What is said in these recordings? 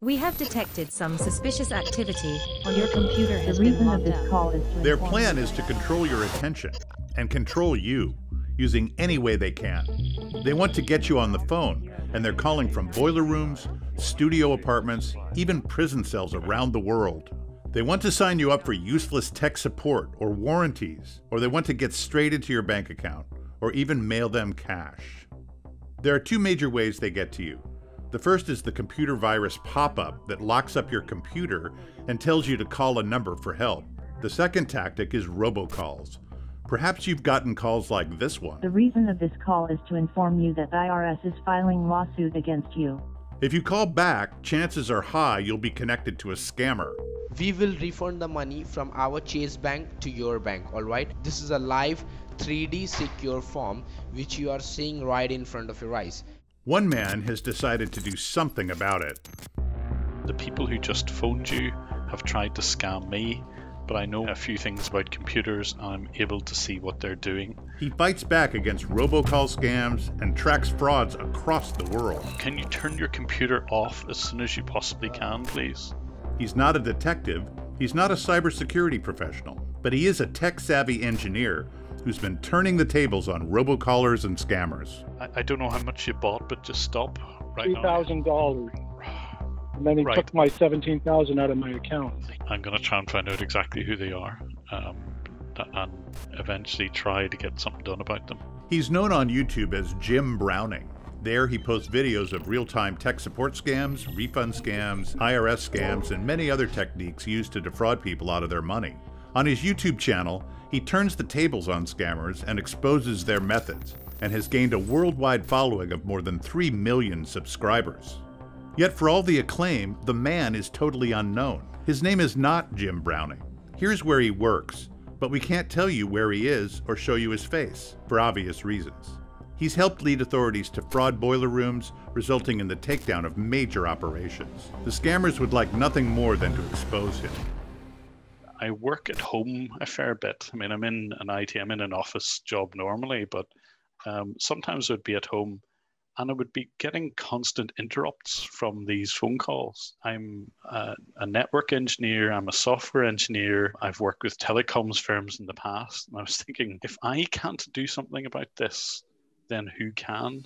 We have detected some suspicious activity on your computer has The been reason of locked this up. call is to Their inform plan you is to control your attention and control you using any way they can. They want to get you on the phone, and they're calling from boiler rooms, studio apartments, even prison cells around the world. They want to sign you up for useless tech support or warranties, or they want to get straight into your bank account, or even mail them cash. There are two major ways they get to you. The first is the computer virus pop-up that locks up your computer and tells you to call a number for help. The second tactic is robocalls. Perhaps you've gotten calls like this one. The reason of this call is to inform you that IRS is filing lawsuit against you. If you call back, chances are high you'll be connected to a scammer. We will refund the money from our Chase bank to your bank, alright? This is a live 3D secure form which you are seeing right in front of your eyes. One man has decided to do something about it. The people who just phoned you have tried to scam me, but I know a few things about computers and I'm able to see what they're doing. He fights back against robocall scams and tracks frauds across the world. Can you turn your computer off as soon as you possibly can, please? He's not a detective, he's not a cybersecurity professional, but he is a tech-savvy engineer who's been turning the tables on robocallers and scammers. I don't know how much you bought, but just stop right now. $3,000. And then he Right. took my $17,000 out of my account. I'm going to try and find out exactly who they are and eventually try to get something done about them. He's known on YouTube as Jim Browning. There he posts videos of real-time tech support scams, refund scams, IRS scams, and many other techniques used to defraud people out of their money. On his YouTube channel, he turns the tables on scammers and exposes their methods, and has gained a worldwide following of more than 3 million subscribers. Yet for all the acclaim, the man is totally unknown. His name is not Jim Browning. Here's where he works, but we can't tell you where he is or show you his face, for obvious reasons. He's helped lead authorities to fraud boiler rooms, resulting in the takedown of major operations. The scammers would like nothing more than to expose him. I work at home a fair bit. I mean, I'm in an office job normally, but sometimes I'd be at home and I would be getting constant interrupts from these phone calls. I'm a network engineer, I'm a software engineer, I've worked with telecoms firms in the past, and I was thinking, if I can't do something about this, then who can?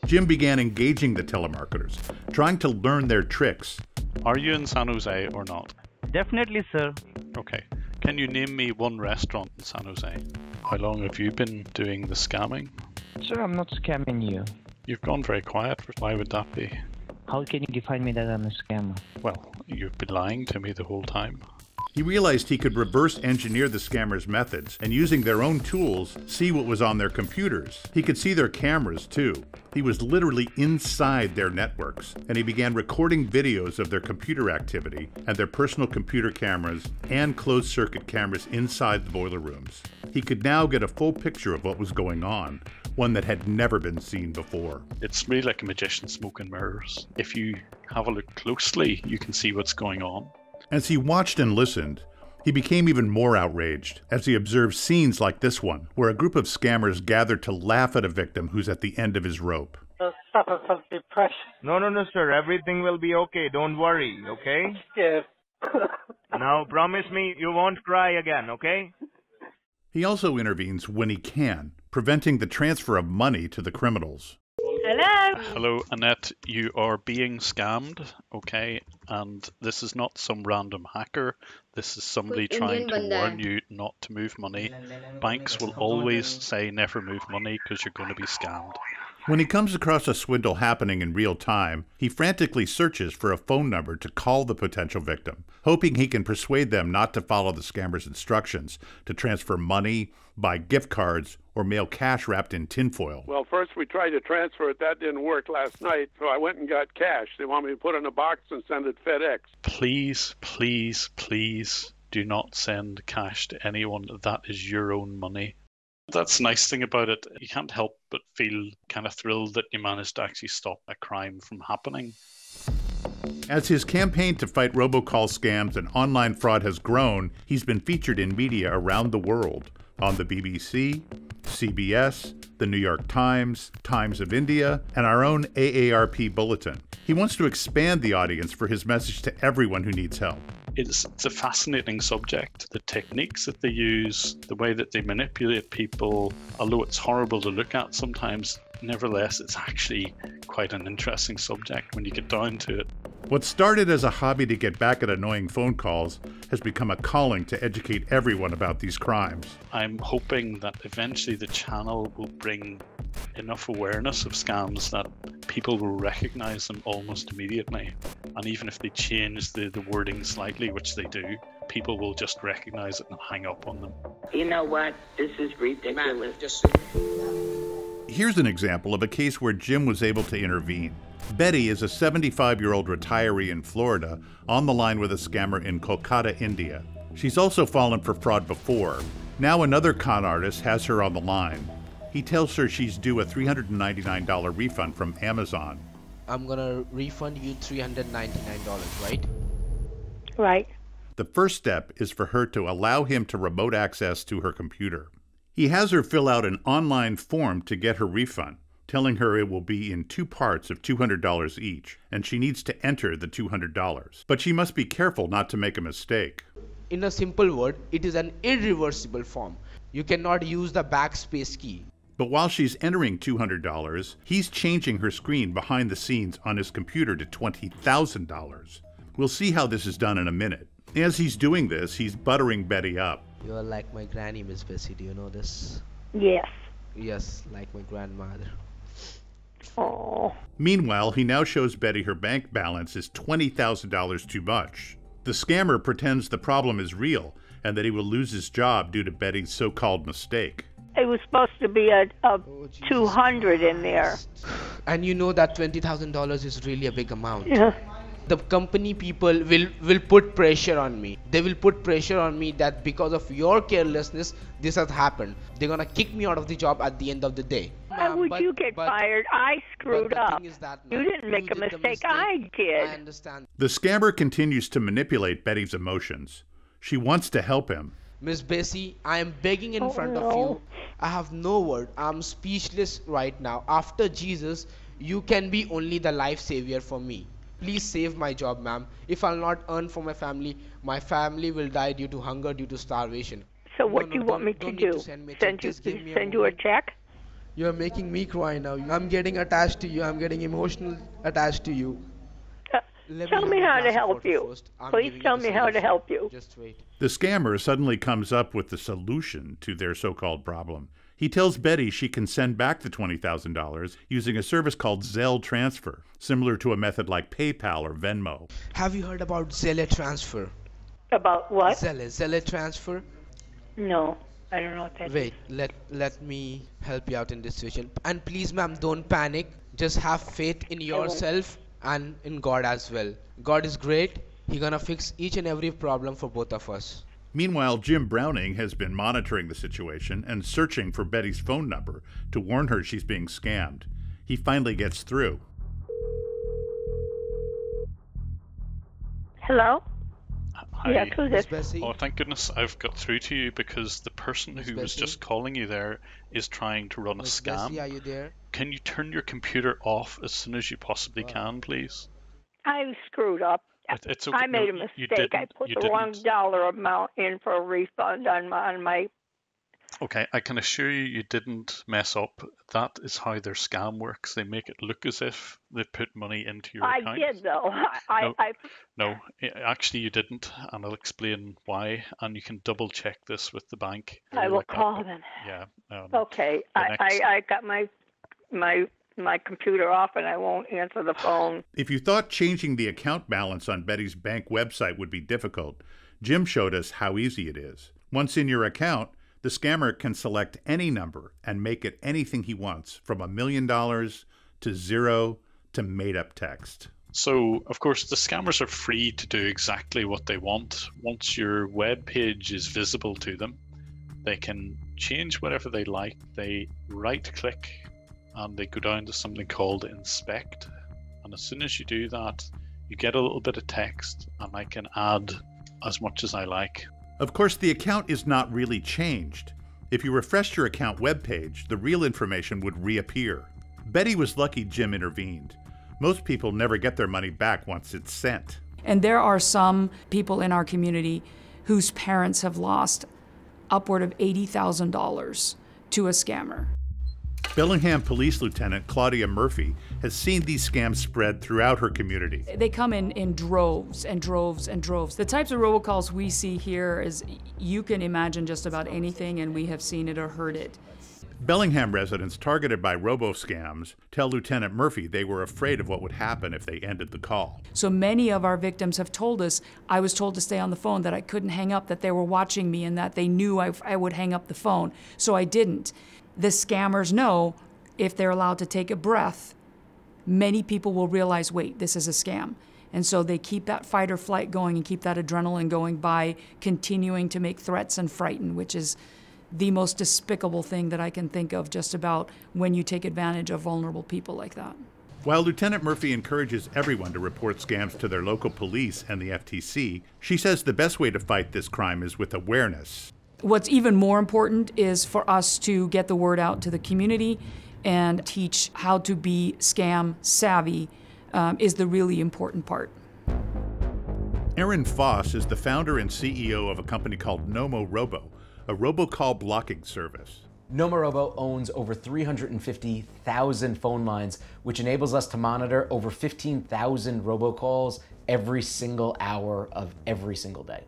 Jim began engaging the telemarketers, trying to learn their tricks. Are you in San Jose or not? Definitely, sir. Okay. Can you name me one restaurant in San Jose? How long have you been doing the scamming? Sir, I'm not scamming you. You've gone very quiet. Why would that be? How can you define me that I'm a scammer? Well, you've been lying to me the whole time. He realized he could reverse engineer the scammers' methods and, using their own tools, see what was on their computers. He could see their cameras too. He was literally inside their networks, and he began recording videos of their computer activity and their personal computer cameras and closed-circuit cameras inside the boiler rooms. He could now get a full picture of what was going on, one that had never been seen before. It's really like a magician smoke and mirrors. If you have a look closely, you can see what's going on. As he watched and listened, he became even more outraged as he observed scenes like this one, where a group of scammers gathered to laugh at a victim who's at the end of his rope. Suffer from depression. No, sir. Everything will be okay. Don't worry, okay? Yes. Now, promise me you won't cry again, okay? He also intervenes when he can, preventing the transfer of money to the criminals. Hello? Hello, Annette. You are being scammed, okay? And this is not some random hacker. This is somebody trying to warn you not to move money. Banks will always say never move money because you're going to be scammed. When he comes across a swindle happening in real time, he frantically searches for a phone number to call the potential victim, hoping he can persuade them not to follow the scammer's instructions to transfer money, buy gift cards, or mail cash wrapped in tinfoil. Well, first we tried to transfer it. That didn't work last night, so I went and got cash. They want me to put it in a box and send it FedEx. Please, please, please do not send cash to anyone. That is your own money. That's the nice thing about it. You can't help but feel kind of thrilled that you managed to actually stop a crime from happening. As his campaign to fight robocall scams and online fraud has grown, he's been featured in media around the world, on the BBC, CBS, the New York Times, Times of India, and our own AARP bulletin. He wants to expand the audience for his message to everyone who needs help. It's a fascinating subject. The techniques that they use, the way that they manipulate people, although it's horrible to look at sometimes, nevertheless, it's actually quite an interesting subject when you get down to it. What started as a hobby to get back at annoying phone calls has become a calling to educate everyone about these crimes. I'm hoping that eventually the channel will bring enough awareness of scams that people will recognize them almost immediately. And even if they change the wording slightly, which they do, people will just recognize it and hang up on them. You know what? This is ridiculous. Here's an example of a case where Jim was able to intervene. Betty is a 75-year-old retiree in Florida on the line with a scammer in Kolkata, India. She's also fallen for fraud before. Now another con artist has her on the line. He tells her she's due a $399 refund from Amazon. I'm gonna refund you $399, right? Right. The first step is for her to allow him to remote access to her computer. He has her fill out an online form to get her refund, telling her it will be in 2 parts of $200 each, and she needs to enter the $200. But she must be careful not to make a mistake. In a simple word, it is an irreversible form. You cannot use the backspace key. But while she's entering $200, he's changing her screen behind the scenes on his computer to $20,000. We'll see how this is done in a minute. As he's doing this, he's buttering Betty up. You are like my granny, Miss Bessie. Do you know this? Yes. Yes, like my grandmother. Oh. Meanwhile, he now shows Betty her bank balance is $20,000 too much. The scammer pretends the problem is real and that he will lose his job due to Betty's so-called mistake. It was supposed to be a 200 in there. And you know that $20,000 is really a big amount. Yeah. The company people will put pressure on me. They will put pressure on me that because of your carelessness, this has happened. They're gonna kick me out of the job at the end of the day. Why would you get fired? I screwed up. You didn't make a mistake. I did. I understand. The scammer continues to manipulate Betty's emotions. She wants to help him. Miss Bessie, I am begging in front of you. I have no word. I'm speechless right now. After Jesus, you can be only the life savior for me. Please save my job, ma'am. If I'll not earn for my family will die due to hunger, due to starvation. So what do you want me to do? Send you a check? You're making me cry now. I'm getting attached to you. I'm getting emotional attached to you. Tell me how to help you. Please tell me how to help you. Just wait. The scammer suddenly comes up with the solution to their so-called problem. He tells Betty she can send back the $20,000 using a service called Zelle Transfer, similar to a method like PayPal or Venmo. Have you heard about Zelle Transfer? About what? Zelle Transfer? No, I don't know what that is. Wait, let me help you out in this situation. And please, ma'am, don't panic. Just have faith in yourself and in God as well. God is great. He's gonna fix each and every problem for both of us. Meanwhile, Jim Browning has been monitoring the situation and searching for Betty's phone number to warn her she's being scammed. He finally gets through. Hello? Hi. Yeah, who's this? Oh, thank goodness I've got through to you, because the person who was just calling you there is trying to run a scam. Bessie, are you there? Can you turn your computer off as soon as you possibly can, please? I screwed up. It's okay. I made a mistake. I put the wrong dollar amount in for a refund on my... Okay, I can assure you, you didn't mess up. That is how their scam works. They make it look as if they put money into your account. I did, though. No, actually you didn't, and I'll explain why. And you can double check this with the bank. I will call them. Yeah. Okay, I got my computer off and I won't answer the phone. If you thought changing the account balance on Betty's bank website would be difficult, Jim showed us how easy it is. Once in your account, the scammer can select any number and make it anything he wants, from $1 million to 0 to made-up text. So, of course, the scammers are free to do exactly what they want. Once your web page is visible to them, they can change whatever they like. They right-click and they go down to something called inspect. And as soon as you do that, you get a little bit of text, and I can add as much as I like. Of course, the account is not really changed. If you refreshed your account webpage, the real information would reappear. Betty was lucky Jim intervened. Most people never get their money back once it's sent. And there are some people in our community whose parents have lost upward of $80,000 to a scammer. Bellingham Police Lieutenant Claudia Murphy has seen these scams spread throughout her community. They come in droves and droves and droves. The types of robocalls we see here is, you can imagine just about anything, and we have seen it or heard it. Bellingham residents targeted by robo-scams tell Lieutenant Murphy they were afraid of what would happen if they ended the call. So many of our victims have told us, I was told to stay on the phone, that I couldn't hang up, that they were watching me, and that they knew I would hang up the phone, so I didn't. The scammers know if they're allowed to take a breath, many people will realize, wait, this is a scam. And so they keep that fight or flight going and keep that adrenaline going by continuing to make threats and frighten, which is the most despicable thing that I can think of just about when you take advantage of vulnerable people like that. While Lieutenant Murphy encourages everyone to report scams to their local police and the FTC, she says the best way to fight this crime is with awareness. What's even more important is for us to get the word out to the community and teach how to be scam savvy is the really important part. Aaron Foss is the founder and CEO of a company called NomoRobo, a robocall blocking service. NomoRobo owns over 350,000 phone lines, which enables us to monitor over 15,000 robocalls every single hour of every single day.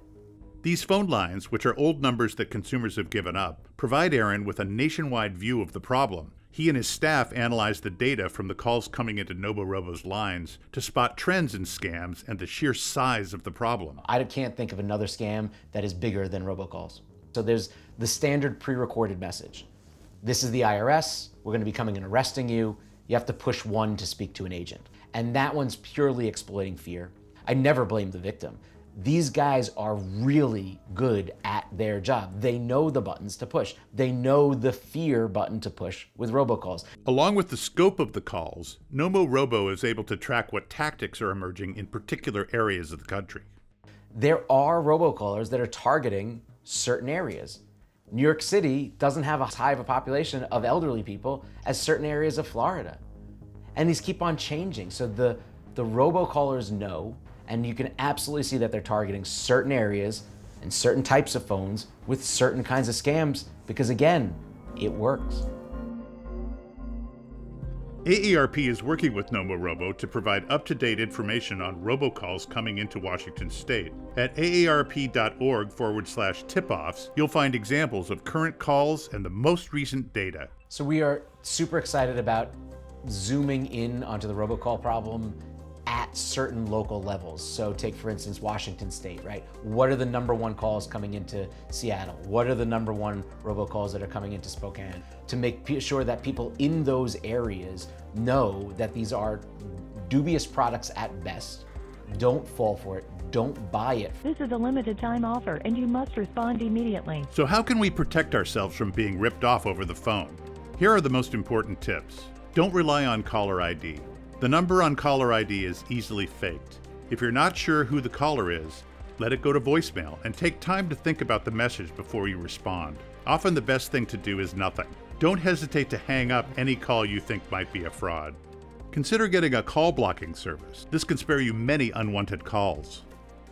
These phone lines, which are old numbers that consumers have given up, provide Aaron with a nationwide view of the problem. He and his staff analyze the data from the calls coming into NomoRobo's lines to spot trends in scams and the sheer size of the problem. I can't think of another scam that is bigger than robocalls. So there's the standard pre-recorded message. This is the IRS, we're going to be coming and arresting you. You have to push 1 to speak to an agent. And that one's purely exploiting fear. I never blame the victim. These guys are really good at their job. They know the buttons to push. They know the fear button to push with robocalls. Along with the scope of the calls, NomoRobo is able to track what tactics are emerging in particular areas of the country. There are robocallers that are targeting certain areas. New York City doesn't have as high of a population of elderly people as certain areas of Florida. And these keep on changing. So the robocallers know, and you can absolutely see that they're targeting certain areas and certain types of phones with certain kinds of scams because, again, it works. AARP is working with NomoRobo to provide up-to-date information on robocalls coming into Washington State. At aarp.org/tipoffs, you'll find examples of current calls and the most recent data. So we are super excited about zooming in onto the robocall problem at certain local levels. So take, for instance, Washington State, right? What are the #1 calls coming into Seattle? What are the #1 robocalls that are coming into Spokane? To make sure that people in those areas know that these are dubious products at best. Don't fall for it. Don't buy it. This is a limited time offer and you must respond immediately. So how can we protect ourselves from being ripped off over the phone? Here are the most important tips. Don't rely on caller ID. The number on caller ID is easily faked. If you're not sure who the caller is, let it go to voicemail and take time to think about the message before you respond. Often the best thing to do is nothing. Don't hesitate to hang up any call you think might be a fraud. Consider getting a call blocking service. This can spare you many unwanted calls.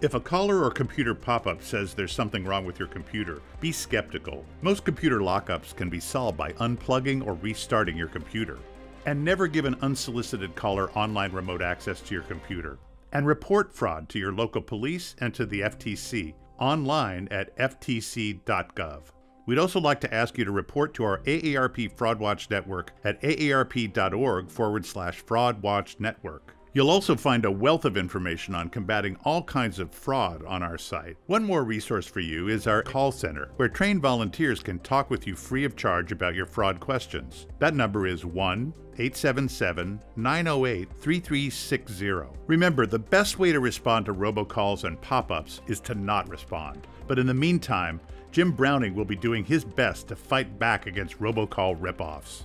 If a caller or computer pop-up says there's something wrong with your computer, be skeptical. Most computer lockups can be solved by unplugging or restarting your computer. And never give an unsolicited caller online remote access to your computer. And report fraud to your local police and to the FTC online at ftc.gov. We'd also like to ask you to report to our AARP Fraud Watch Network at aarp.org/Fraud Watch Network. You'll also find a wealth of information on combating all kinds of fraud on our site. One more resource for you is our call center, where trained volunteers can talk with you free of charge about your fraud questions. That number is 1-877-908-3360. Remember, the best way to respond to robocalls and pop-ups is to not respond. But in the meantime, Jim Browning will be doing his best to fight back against robocall ripoffs.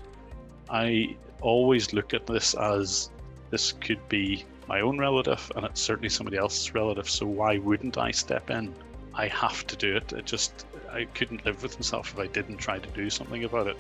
I always look at this as this could be my own relative and it's certainly somebody else's relative, so why wouldn't I step in? I have to do it. I couldn't live with himself if I didn't try to do something about it.